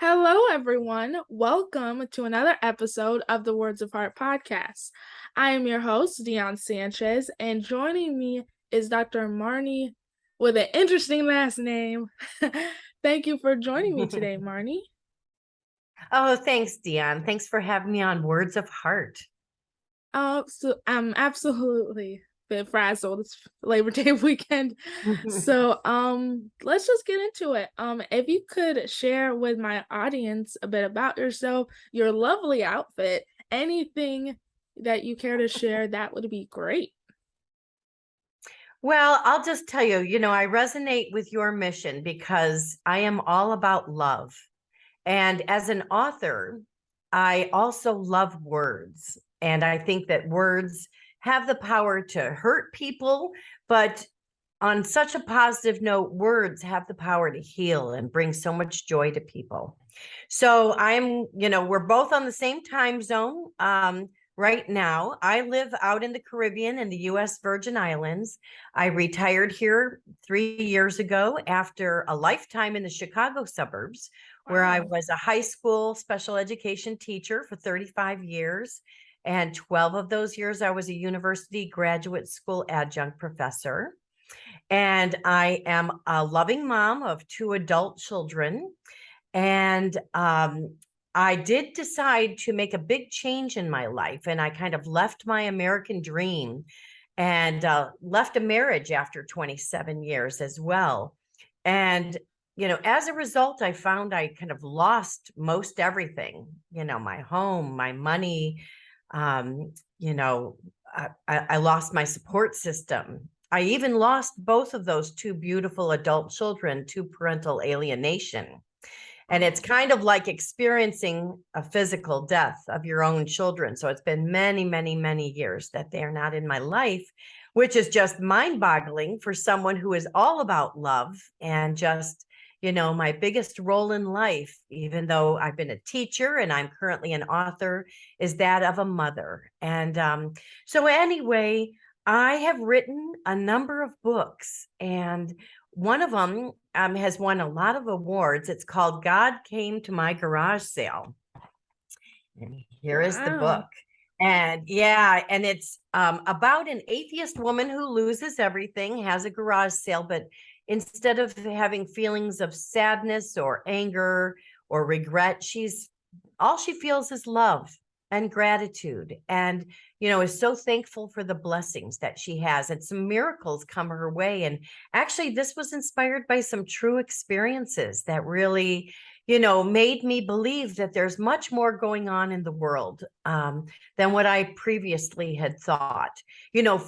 Hello, everyone. Welcome to another episode of the Words of Heart podcast. I am your host, Dion Sanchez, and joining me is Dr. Marni with an interesting last name. Thank you for joining me today, Marni. Oh, thanks, Dion. Thanks for having me on Words of Heart. So I'm absolutely bit frazzled. It's Labor Day weekend. Let's just get into it. If you could share with my audience a bit about yourself, your lovely outfit, anything that you care to share, that would be great. Well, I'll just tell you, I resonate with your mission because I am all about love. And as an author, I also love words. And I think that words have the power to hurt people, but on such a positive note, words have the power to heal and bring so much joy to people. So we're both on the same time zone. Right now, I live out in the Caribbean in the US Virgin Islands. I retired here 3 years ago after a lifetime in the Chicago suburbs, where I was a high school special education teacher for 35 years. And 12 of those years, I was a university graduate school adjunct professor. And I am a loving mom of two adult children. And I did decide to make a big change in my life. And I kind of left my American dream and left a marriage after 27 years as well. And, as a result, I found I kind of lost most everything, my home, my money. Um, you know, I lost my support system. I even lost both of those two beautiful adult children to parental alienation. And it's kind of like experiencing a physical death of your own children. So it's been many, many, many years that they're not in my life, which is just mind boggling for someone who is all about love and just, my biggest role in life, even though I've been a teacher and I'm currently an author, is that of a mother. And so, anyway, I have written a number of books, and one of them has won a lot of awards. It's called God Came to My Garage Sale. And here is the book. And it's about an atheist woman who loses everything, has a garage sale, but instead of having feelings of sadness or anger or regret, all she feels is love and gratitude, and is so thankful for the blessings that she has, and some miracles come her way. And actually, this was inspired by some true experiences that really made me believe that there's much more going on in the world than what I previously had thought.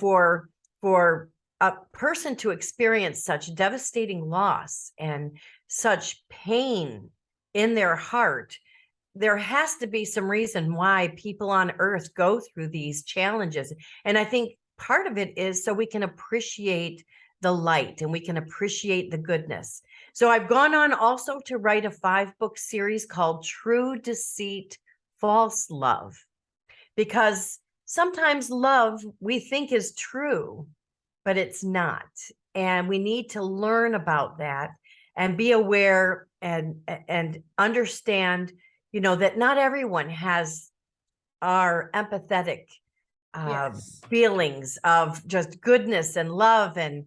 For a person to experience such devastating loss and such pain in their heart, there has to be some reason why people on earth go through these challenges. And I think part of it is so we can appreciate the light and we can appreciate the goodness. So I've gone on also to write a 5-book series called True Deceit, False Love, because sometimes love we think is true, but it's not. And we need to learn about that and be aware and understand that not everyone has our empathetic feelings of just goodness and love. And,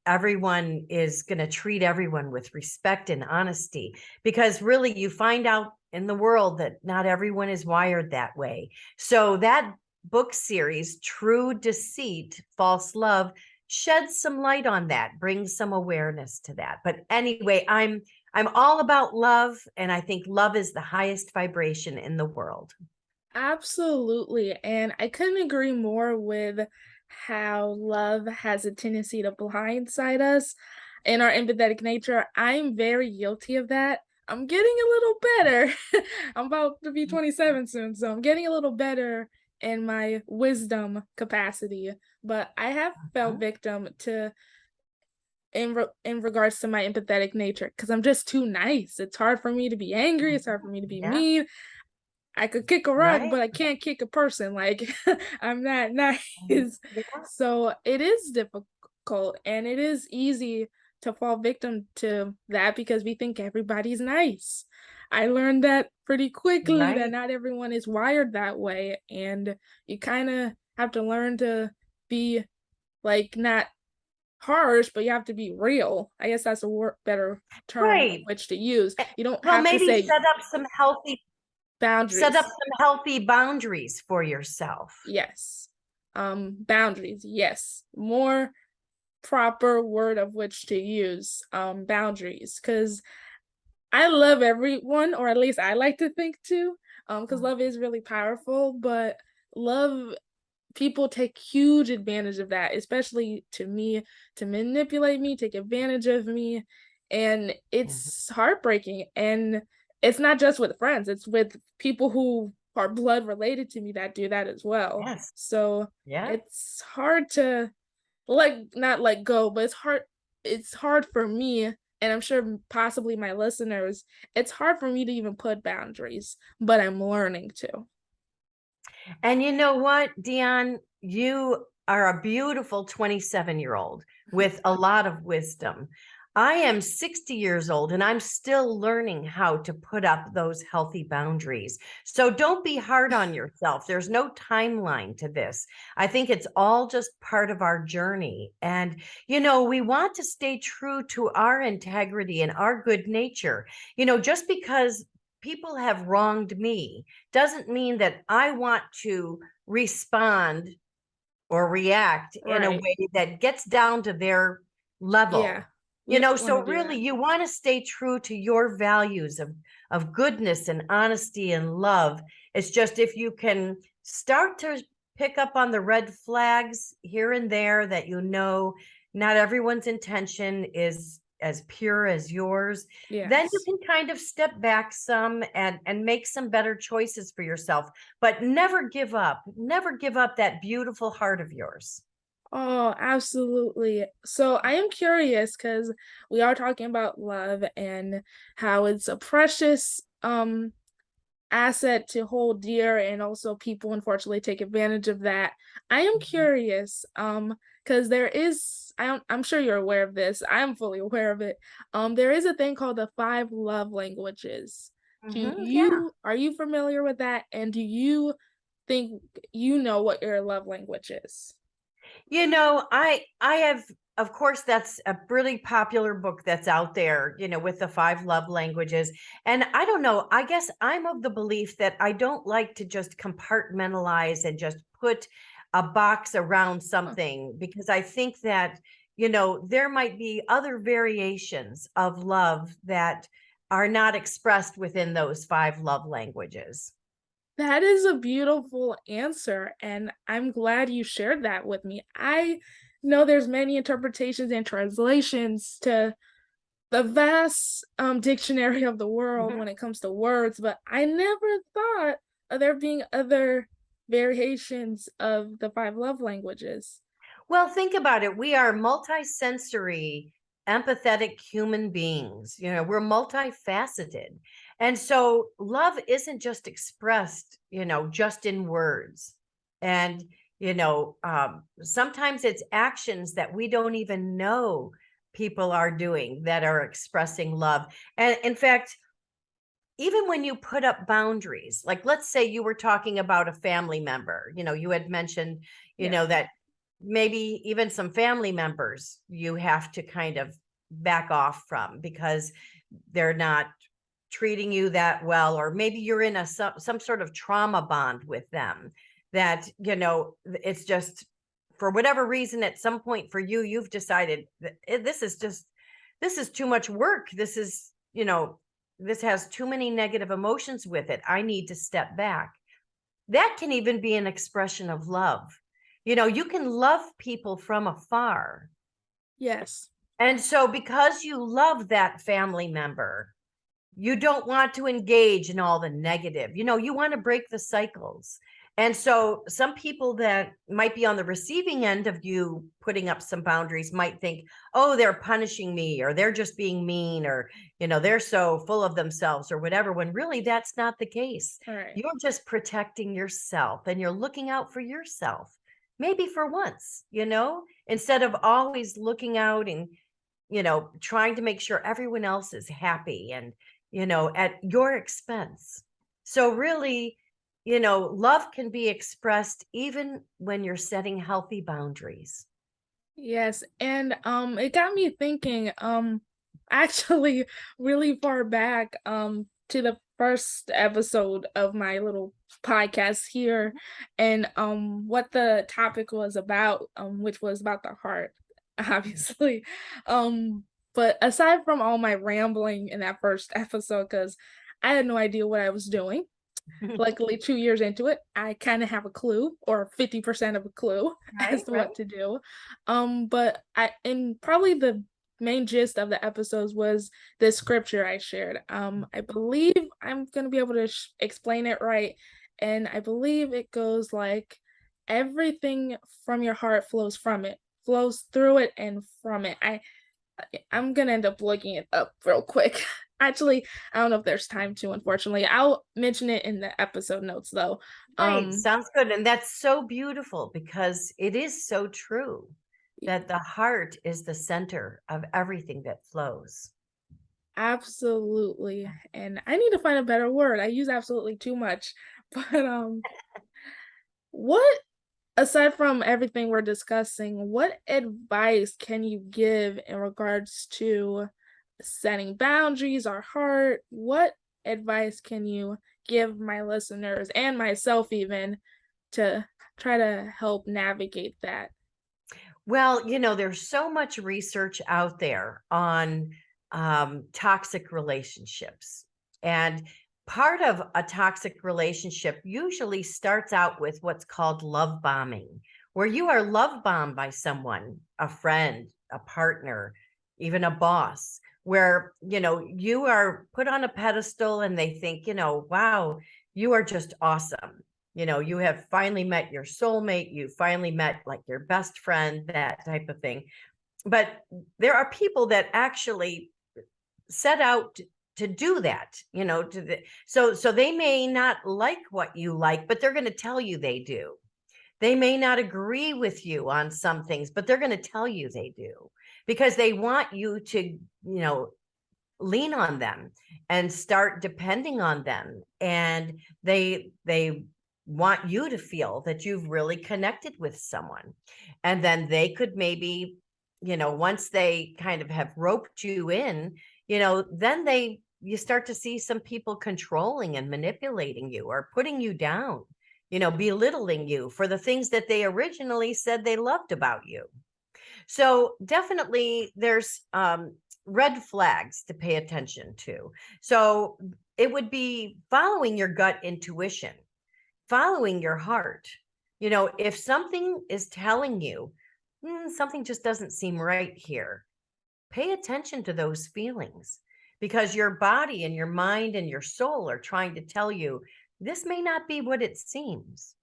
everyone is going to treat everyone with respect and honesty, because really you find out in the world that not everyone is wired that way. So that book series, True Deceit, False Love, sheds some light on that, brings some awareness to that. But anyway, I'm all about love, and I think love is the highest vibration in the world. Absolutely. And I couldn't agree more with how love has a tendency to blindside us in our empathetic nature. I'm very guilty of that. I'm getting a little better. I'm about to be 27 soon, so I'm getting a little better in my wisdom capacity. But I have felt victim to in regards to my empathetic nature, because I'm just too nice. It's hard for me to be angry. It's hard for me to be mean. I could kick a rug, but I can't kick a person. Like, I'm not nice. So it is difficult, and it is easy to fall victim to that because we think everybody's nice. I learned that pretty quickly that Right. not everyone is wired that way, and you kind of have to learn to be like not harsh, but you have to be real. I guess that's a better term of Right. which to use. Eh, You don't Well, have to maybe say set up boundaries. some healthy boundaries for yourself. Yes. Boundaries. Yes. More proper word of which to use. Boundaries. Because I love everyone, or at least I like to think too. Because love is really powerful, but love people take huge advantage of that, especially to me, to manipulate me, take advantage of me, and Mhm. it's heartbreaking. And it's not just with friends, it's with people who are blood related to me that do that as well. Yes. So Yeah. it's hard to not let go, but it's hard for me, and I'm sure possibly my listeners, it's hard for me to even put boundaries, but I'm learning to. And you know what, Dion? You are a beautiful 27-year-old with a lot of wisdom. I am 60 years old and I'm still learning how to put up those healthy boundaries. So don't be hard on yourself. There's no timeline to this. I think it's all just part of our journey. And, we want to stay true to our integrity and our good nature. Just because people have wronged me doesn't mean that I want to respond or react in a Right. way that gets down to their Yeah. level. We don't So wanna do really that. you want to stay true to your values of goodness and honesty and love. It's just if you can start to pick up on the red flags here and there that not everyone's intention is as pure as yours, then you Yes. can kind of step back some and make some better choices for yourself, but never give up. Never give up that beautiful heart of yours. Oh, absolutely. So I am curious because we are talking about love and how it's a precious asset to hold dear, and also people unfortunately take advantage of that. I am curious, because there is I'm sure you're aware of this. I'm fully aware of it. There is a thing called the five love languages. Yeah. Are you familiar with that? And do you think you know what your love language is? I have, of course, that's a really popular book that's out there, with the five love languages. And I don't know, I guess I'm of the belief that I don't like to just compartmentalize and just put a box around Huh. something, because I think that, there might be other variations of love that are not expressed within those five love languages. That is a beautiful answer, and I'm glad you shared that with me. I know there's many interpretations and translations to the vast dictionary of the world Mhm. when it comes to words, but I never thought of there being other variations of the five love languages. Well, think about it. We are multisensory, empathetic human beings. We're multifaceted. And so love isn't just expressed, just in words. And, sometimes it's actions that we don't even know people are doing that are expressing love. And in fact, even when you put up boundaries, like let's say you were talking about a family member, you had mentioned, Yeah. that maybe even some family members you have to kind of back off from because they're not treating you that well, or maybe you're in some sort of trauma bond with them that, it's just for whatever reason at some point for you, you've decided that this is too much work. This has too many negative emotions with it. I need to step back. That can even be an expression of love. You can love people from afar. Yes. And so, because you love that family member, you don't want to engage in all the negative. You want to break the cycles. And so some people that might be on the receiving end of you putting up some boundaries might think, oh, they're punishing me, or they're just being mean, or, they're so full of themselves or whatever, when really that's not the case. All right. You're just protecting yourself and you're looking out for yourself. Maybe for once, instead of always looking out and, trying to make sure everyone else is happy and at your expense. So really, love can be expressed even when you're setting healthy boundaries. Yes, and it got me thinking, actually really far back to the first episode of my little podcast here, and what the topic was about, which was about the heart, obviously. Um but aside from all my rambling in that first episode, because I had no idea what I was doing. Luckily, 2 years into it, I kinda have a clue, or 50% of a clue as Right, to right. what to do. But I and probably the main gist of the episodes was the scripture I shared. I believe I'm gonna be able to explain it right, and I believe it goes like, "Everything from your heart flows from it, flows through it and from it." I'm gonna end up looking it up real quick. Actually, I don't know if there's time to, unfortunately. I'll mention it in the episode notes though. Right. Um, Sounds good. And that's so beautiful because it is so true y- that the heart is the center of everything that flows. Absolutely. And I need to find a better word. I use absolutely too much. But what aside from everything we're discussing, what advice can you give in regards to setting boundaries, our heart? What advice can you give my listeners and myself even to try to help navigate that? Well, there's so much research out there on toxic relationships. And part of a toxic relationship usually starts out with what's called love bombing, where you are love bombed by someone, a friend, a partner, even a boss, where, you are put on a pedestal and they think, wow, you are just awesome. You have finally met your soulmate, you finally met like your best friend, that type of thing. But there are people that actually set out to do that, so they may not like what you like, but they're going to tell you they do. They may not agree with you on some things, but they're going to tell you they do because they want you to, lean on them and start depending on them, and they want you to feel that you've really connected with someone. And then they could maybe, once they kind of have roped you in, then they you start to see some people controlling and manipulating you or putting you down, belittling you for the things that they originally said they loved about you. So definitely there's red flags to pay attention to. So it would be following your gut intuition, following your heart. If something is telling you, something just doesn't seem right here, pay attention to those feelings because your body and your mind and your soul are trying to tell you this may not be what it seems.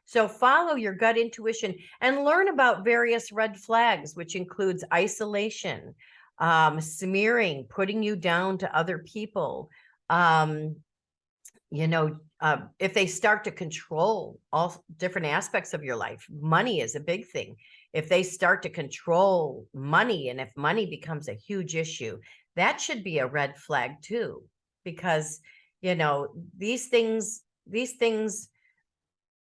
So follow your gut intuition and learn about various red flags, which includes isolation, smearing, putting you down to other people. Um, if they start to control all different aspects of your life, money is a big thing. If they start to control money, and if money becomes a huge issue, that should be a red flag too, because these things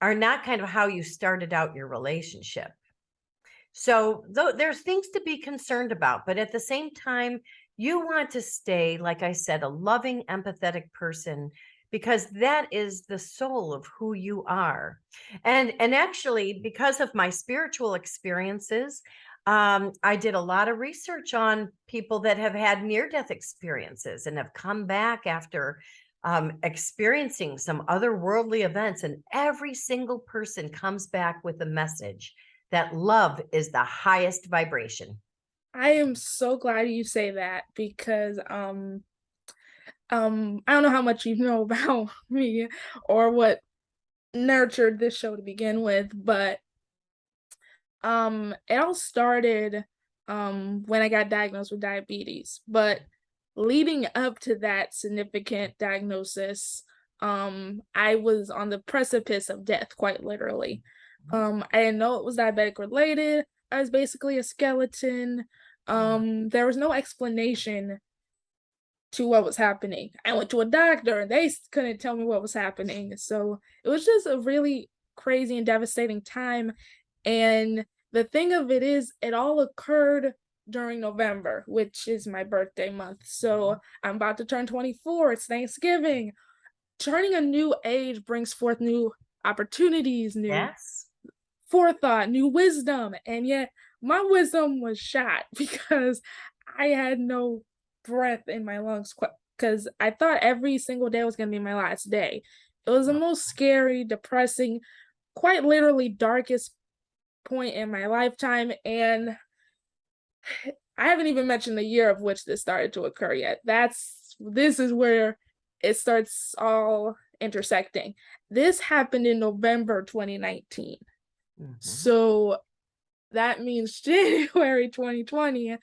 are not kind of how you started out your relationship. So there's things to be concerned about, but at the same time, you want to stay, like I said, a loving, empathetic person because that is the soul of who you are. And actually, because of my spiritual experiences, I did a lot of research on people that have had near-death experiences and have come back after experiencing some otherworldly events. And every single person comes back with a message that love is the highest vibration. I am so glad you say that because I don't know how much you know about me or what nurtured this show to begin with, but it all started when I got diagnosed with diabetes. But leading up to that significant diagnosis, I was on the precipice of death, quite literally. I didn't know it was diabetic related. I was basically a skeleton. There was no explanation to what was happening. I went to a doctor and they couldn't tell me what was happening. So it was just a really crazy and devastating time. And the thing of it is, it all occurred during November, which is my birthday month. So I'm about to turn 24. It's Thanksgiving. Turning a new age brings forth new opportunities, new Yes. forethought, new wisdom. And yet my wisdom was shot because I had no breath in my lungs because I thought every single day was going to be my last day. It was the most scary, depressing, quite literally darkest point in my lifetime. And I haven't even mentioned the year of which this started to occur yet. This is where it starts all intersecting. This happened in November 2019. Mhm. So that means January 2020,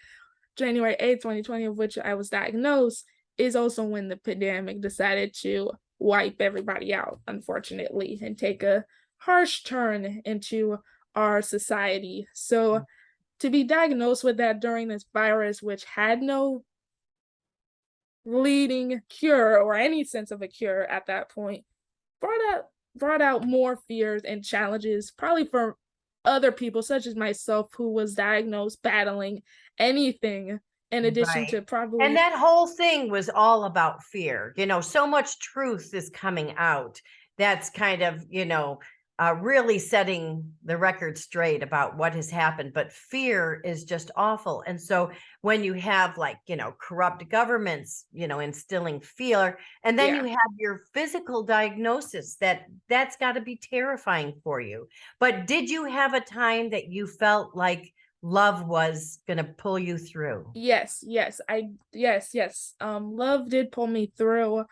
January 8th, 2020, of which I was diagnosed, is also when the pandemic decided to wipe everybody out, unfortunately, and take a harsh turn into our society. So to be diagnosed with that during this virus, which had no leading cure or any sense of a cure at that point, brought out brought out more fears and challenges, probably for other people such as myself who was diagnosed battling anything in addition Right. to And probably that whole thing was all about fear. So much truth is coming out. That's kind of, really setting the record straight about what has happened. But fear is just awful. And so when you have, like, corrupt governments, instilling fear, and then you yeah. have your physical diagnosis, that's got to be terrifying for you. But did you have a time that you felt like love was going to pull you through? Yes, yes, yes. Love did pull me through.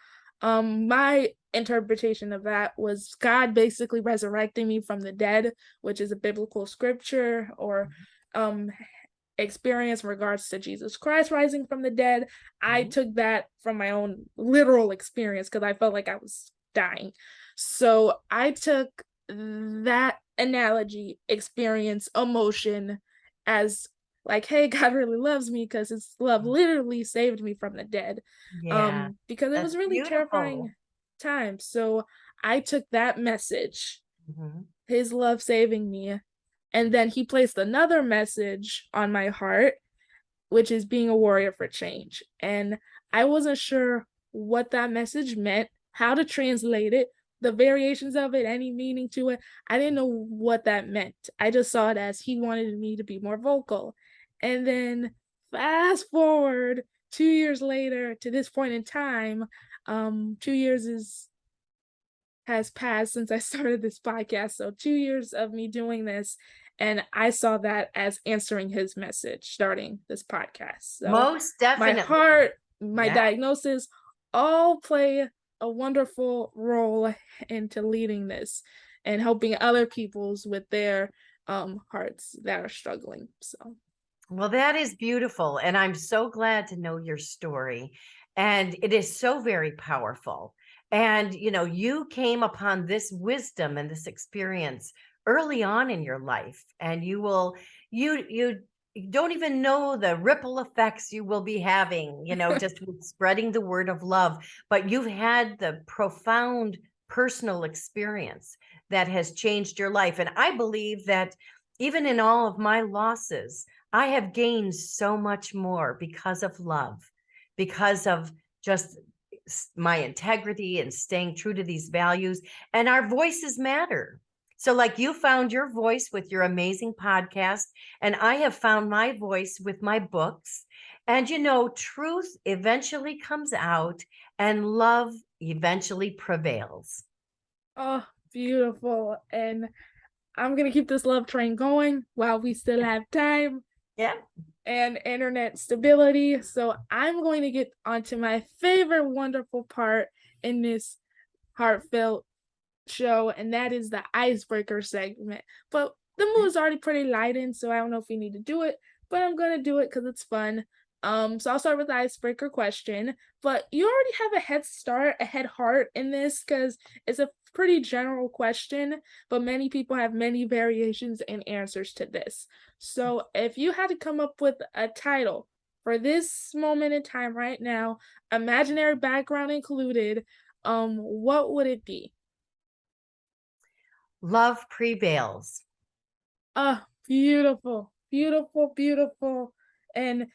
My interpretation of that was God basically resurrecting me from the dead, which is a biblical scripture or um experience in regards to Jesus Christ rising from the dead. I Mhm. took that from my own literal experience because I felt like I was dying. So I took that analogy, experience, emotion as like, hey, God really loves me because his love literally saved me from the dead. Yeah, Because it that's was really beautiful. terrifying time. So I took that message, Mhm. his love saving me, and then he placed another message on my heart, which is being a warrior for change. And I wasn't sure what that message meant, how to translate it, the variations of it, any meaning to it. I didn't know what that meant. I just saw it as he wanted me to be more vocal. And then fast forward 2 years later to this point in time, 2 years has passed since I started this podcast. So 2 years of me doing this, and I saw that as answering his message, starting this podcast. So Most my definitely. heart, my Yeah. diagnosis, all play a wonderful role into leading this and helping other people's with their hearts that are struggling. So Well, that is beautiful. And I'm so glad to know your story. And it is so very powerful. And, you came upon this wisdom and this experience early on in your life. And you don't even know the ripple effects you will be having, just with spreading the word of love. But you've had the profound personal experience that has changed your life. And I believe that even in all of my losses, I have gained so much more because of love, because of just my integrity and staying true to these values. And our voices matter. So, like, you found your voice with your amazing podcast, and I have found my voice with my books. And, truth eventually comes out, and love eventually prevails. oh, beautiful. And I'm gonna keep this love train going while we still have time Yeah. and internet stability. So I'm going to get onto my favorite wonderful part in this heartfelt show, and that is the icebreaker segment. But the mood is already pretty lightened, so I don't know if we need to do it, but I'm gonna do it because it's fun. So I'll start with the icebreaker question, but you already have a head start, a head heart in this because it's a pretty general question, but many people have many variations and answers to this. So if you had to come up with a title for this moment in time right now, imaginary background included, what would it be? Love prevails. Ah, beautiful, beautiful, beautiful, and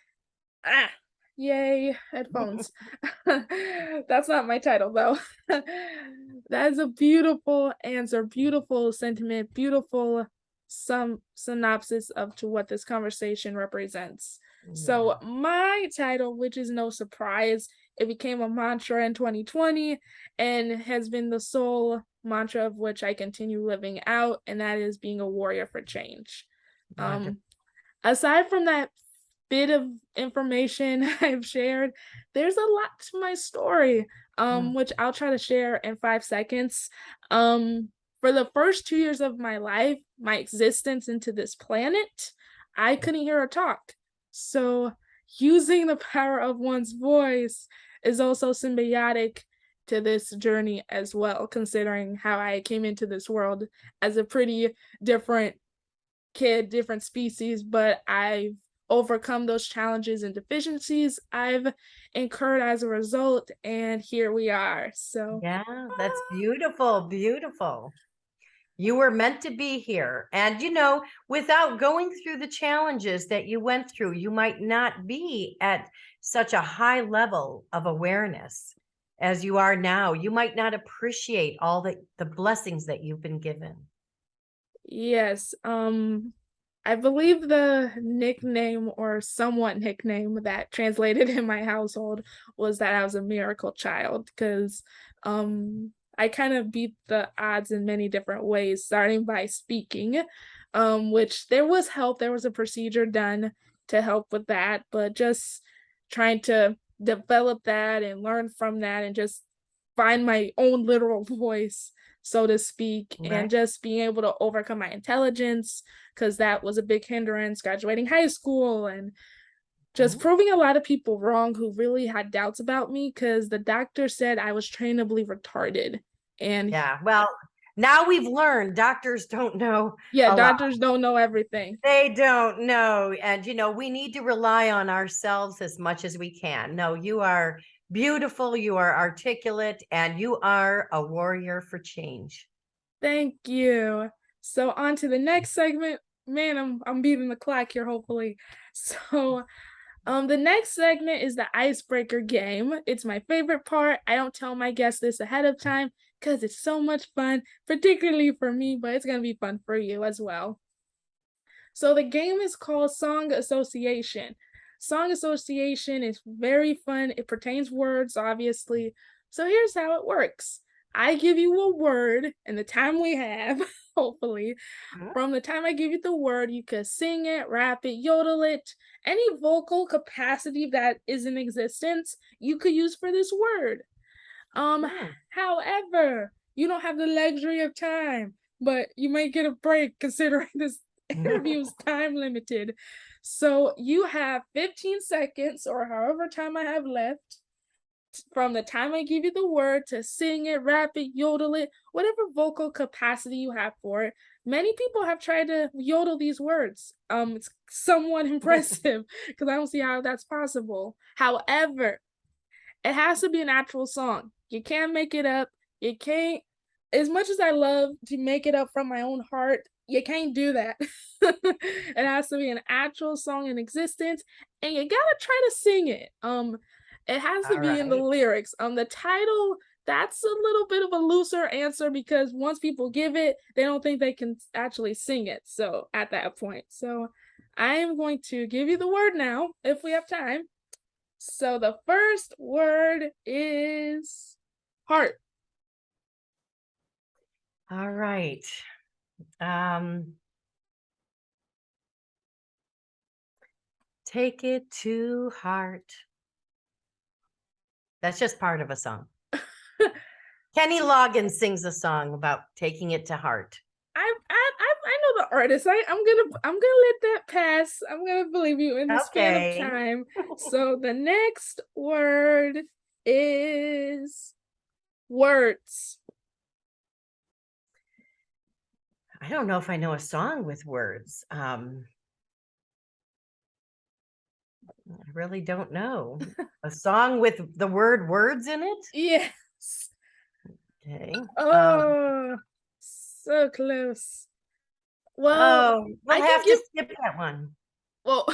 ah, yay, headphones. That's not my title though. That is a beautiful answer, beautiful sentiment, beautiful some synopsis of to what this conversation represents. So Yeah. my title, which is no surprise, it became a mantra in 2020 and has been the sole mantra of which I continue living out, and that is being a warrior for change. Wonderful. Um, Aside from that bit of information I've shared, there's a lot to my story, Mm, which I'll try to share in 5 seconds. Um, for the first 2 years of my life, my existence into this planet, I couldn't hear or talk. So, using the power of one's voice is also symbiotic to this journey as well, considering how I came into this world as a pretty different kid, different species, but I've overcome those challenges and deficiencies I've incurred as a result, and here we are. So, yeah, that's beautiful. Beautiful. You were meant to be here. And, you know, without going through the challenges that you went through, you might not be at such a high level of awareness as you are now. You might not appreciate all the blessings that you've been given. yes, I believe the nickname or somewhat nickname that translated in my household was that I was a miracle child because I kind of beat the odds in many different ways, starting by speaking, which there was help, there was a procedure done to help with that, but just trying to develop that and learn from that and just find my own literal voice, so to speak, and Right. just being able to overcome my intelligence because that was a big hindrance graduating high school and just Mhm. proving a lot of people wrong who really had doubts about me because the doctor said I was trainably retarded. And Yeah. Well, now we've learned doctors don't know yeah, a lot. doctors don't know everything. They don't know. And, you know, we need to rely on ourselves as much as we can. No, you are beautiful, you are articulate, and you are a warrior for change. Thank you. So on to the next segment. Man, I'm beating the clock here, hopefully. So the next segment is the icebreaker game. It's my favorite part. I don't tell my guests this ahead of time because it's so much fun, particularly for me, but it's gonna be fun for you as well. So the game is called Song Association. Song Association is very fun. It pertains words, obviously. So here's how it works. I give you a word and the time we have, hopefully, Mhm. from the time I give you the word, you could sing it, rap it, yodel it, any vocal capacity that is in existence, you could use for this word. Um, Mm. However, you don't have the luxury of time, but you might get a break considering this interview is time limited. So you have 15 seconds or however time I have left from the time I give you the word to sing it, rap it, yodel it, whatever vocal capacity you have for it. Many people have tried to yodel these words. It's somewhat impressive because I don't see how that's possible. However, it has to be an actual song. You can't make it up. You can't, as much as I love to make it up from my own heart, you can't do that. It has to be an actual song in existence, and you gotta try to sing it. It has to All be in the right. lyrics. The title, that's a little bit of a looser answer because once people give it, they don't think they can actually sing it. So at that point, so I am going to give you the word now if we have time. So the first word is heart. All right. Um, take it to heart. That's just part of a song. Kenny Loggins sings a song about taking it to heart. I know the artist. I'm gonna let that pass. I'm gonna believe you in the span of Okay. time. So the next word is words. I don't know if I know a song with words. I really don't know. A song with the word words in it? Yes. Okay. Oh, so close. Well, Oh, we'll I can have to give, skip that one. well,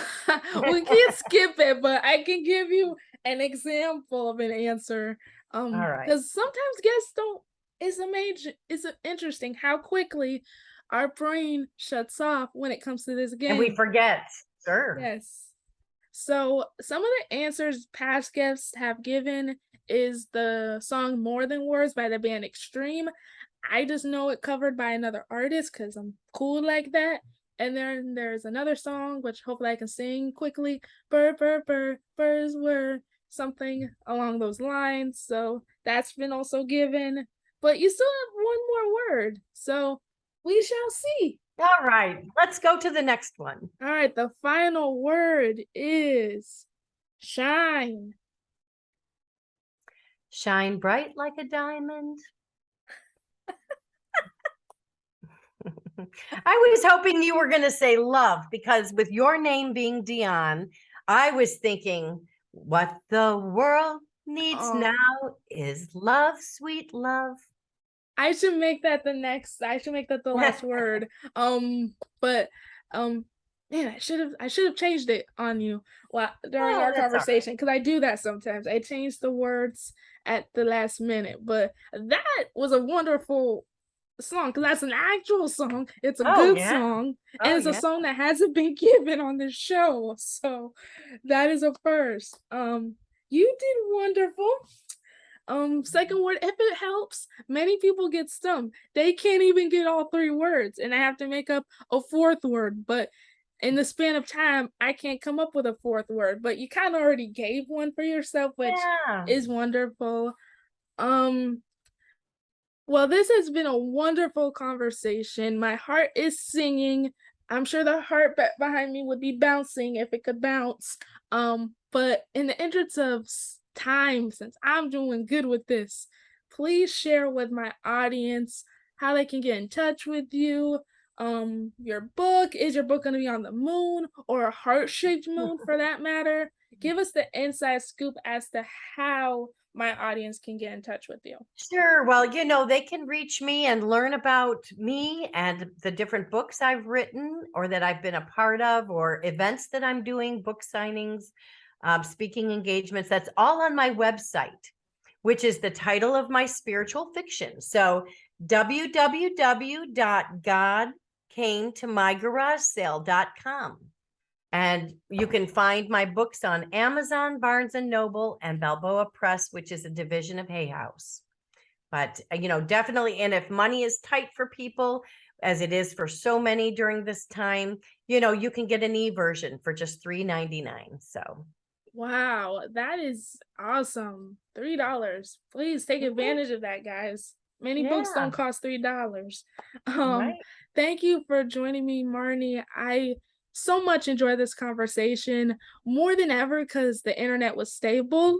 we can't skip it, but I can give you an example of an answer. All right. Because sometimes guests don't, it's interesting how quickly our brain shuts off when it comes to this And we game. forget. Sure. Yes. So some of the answers past guests have given is the song More Than Words by the band Extreme. I just know it covered by another artist because I'm cool like that. And then there's another song which hopefully I can sing quickly. Burr, burr, burr, birds were something along those lines. So that's been also given. But you still have one more word. So we shall see. All right. Let's go to the next one. All right, the final word is shine. Shine bright like a diamond. I was hoping you were going to say love because with your name being Dion, I was thinking what the world needs Oh, now is love, sweet love. I should make that the last word. But um man, I should have changed it on you during Oh, our that's all right. conversation because I do that sometimes. I change the words at the last minute. But that was a wonderful song because that's an actual song. It's a Oh, good yeah. song, and Oh, it's a yeah. song that hasn't been given on this show. So that is a first. You did wonderful. Second word, if it helps, many people get stumped. They can't even get all three words, and I have to make up a fourth word. But in the span of time, I can't come up with a fourth word. But you kind of already gave one for yourself, which Yeah. is wonderful. Um, well, this has been a wonderful conversation. My heart is singing. I'm sure the heart behind me would be bouncing if it could bounce. But in the interest of time, since I'm doing good with this, please share with my audience how they can get in touch with you. Your book, is your book going to be on the moon or a heart-shaped moon for that matter? Give us the inside scoop as to how my audience can get in touch with you. Sure. Well, they can reach me and learn about me and the different books I've written or that I've been a part of, or events that I'm doing, book signings, speaking engagements. That's all on my website, which is the title of my spiritual fiction. So www.godcametomygaragesale.com. And you can find my books on Amazon, Barnes and Noble, and Balboa Press, which is a division of Hay House. But definitely, and if money is tight for people, as it is for so many during this time, you can get an e-version for just $3.99. So Wow, that is awesome. $3. Please take mhm, advantage of that, guys. Many books don't yeah, cost $3. Um, right. Thank you for joining me, Marni. I so much enjoy this conversation more than ever because the internet was stable,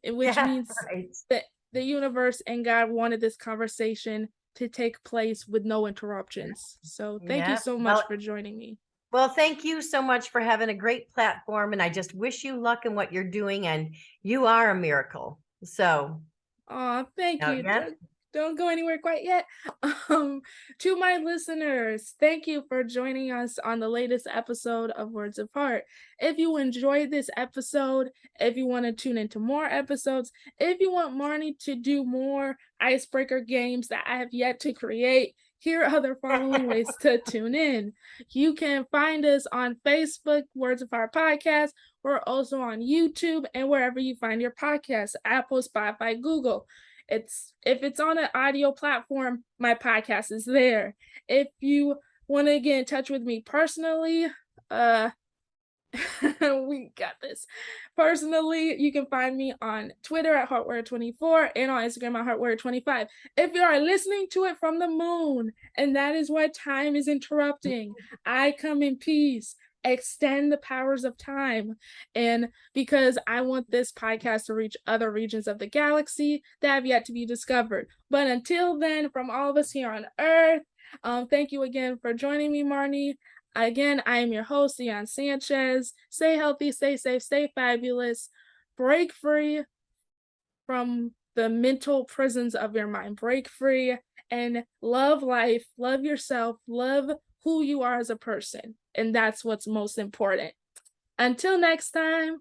which Yeah, means right. that the universe and God wanted this conversation to take place with no interruptions. So thank you Yeah. so much Well, for joining me. well, thank you so much for having a great platform. And I just wish you luck in what you're doing. And you are a miracle. So, Aw, thank you. yeah. Don't go anywhere quite yet. Um, to my listeners, thank you for joining us on the latest episode of Words of Heart. If you enjoyed this episode, if you want to tune into more episodes, if you want Marni to do more icebreaker games that I have yet to create, here are the following ways to tune in. You can find us on Facebook, Words of Heart Podcast. We're also on YouTube and wherever you find your podcasts, Apple, Spotify, Google. If it's on an audio platform, my podcast is there. If you want to get in touch with me personally, uh we got this. Personally, you can find me on Twitter at Heartwarrior24 and on Instagram at Heartwarrior25. If you are listening to it from the moon, and that is why time is interrupting, I come in peace. Extend the powers of time. And because I want this podcast to reach other regions of the galaxy that have yet to be discovered. But until then, from all of us here on Earth, thank you again for joining me, Marni. Again, I am your host, Dion Sanchez. Stay healthy, stay safe, stay fabulous. Break free from the mental prisons of your mind. Break free and love life, love yourself, love who you are as a person. And that's what's most important. Until next time.